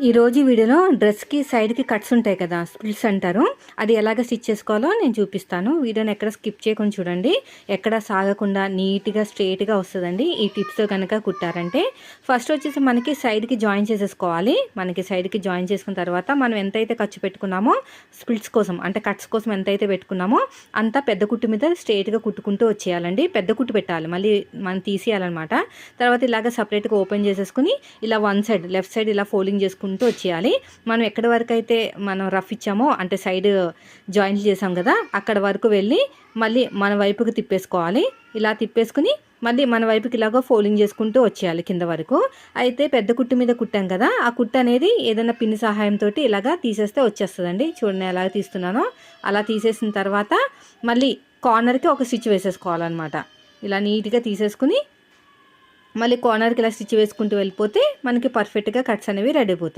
ఈరోజు వీడియోలో డ్రెస్కి సైడ్కి కట్స్ ఉంటాయి కదా, స్ప్లిట్స్ అంటారు. అది ఎలాగ స్టిచ్ చేసుకోవాలో నేను చూపిస్తాను. వీడియోని ఎక్కడ స్కిప్ చేయకుండా చూడండి. ఎక్కడ సాగకుండా నీట్గా స్ట్రైట్గా వస్తుందండి ఈ టిప్స్తో కనుక కుట్టారంటే. ఫస్ట్ వచ్చేసి మనకి సైడ్కి జాయిన్ చేసేసుకోవాలి. మనకి సైడ్కి జాయిన్ చేసుకున్న తర్వాత మనం ఎంతైతే ఖర్చు పెట్టుకున్నామో స్ప్లిట్స్ కోసం, అంటే కట్స్ కోసం ఎంతైతే పెట్టుకున్నామో అంతా పెద్ద కుట్టు మీద స్ట్రైట్గా కుట్టుకుంటూ వచ్చేయాలండి. పెద్ద కుట్టు పెట్టాలి, మళ్ళీ మనం తీసేయాలన్నమాట. తర్వాత ఇలాగ సపరేట్గా ఓపెన్ చేసేసుకుని ఇలా వన్ సైడ్ లెఫ్ట్ సైడ్ ఇలా ఫోల్డింగ్ చేసుకుంటూ వచ్చేయాలి. మనం ఎక్కడి వరకు అయితే మనం రఫ్ ఇచ్చామో, అంటే సైడ్ జాయింట్ చేసాం కదా, అక్కడ వరకు వెళ్ళి మళ్ళీ మన వైపుకి తిప్పేసుకోవాలి. ఇలా తిప్పేసుకుని మళ్ళీ మన వైపుకి ఇలాగో ఫోల్డింగ్ చేసుకుంటూ వచ్చేయాలి కింద వరకు. అయితే పెద్ద కుట్టు మీద కుట్టాం కదా, ఆ కుట్టు అనేది ఏదైనా పిన్ని సహాయంతో ఇలాగా తీసేస్తే వచ్చేస్తుందండి. చూడండి ఎలాగ తీస్తున్నానో. అలా తీసేసిన తర్వాత మళ్ళీ కార్నర్కి ఒక స్టిచ్ వేసేసుకోవాలన్నమాట. ఇలా నీట్గా తీసేసుకుని మళ్ళీ కార్నర్కి ఇలా స్టిచ్ వేసుకుంటూ వెళ్ళిపోతే మనకి పర్ఫెక్ట్గా కట్స్ అనేవి రెడీ అయిపోతాయి.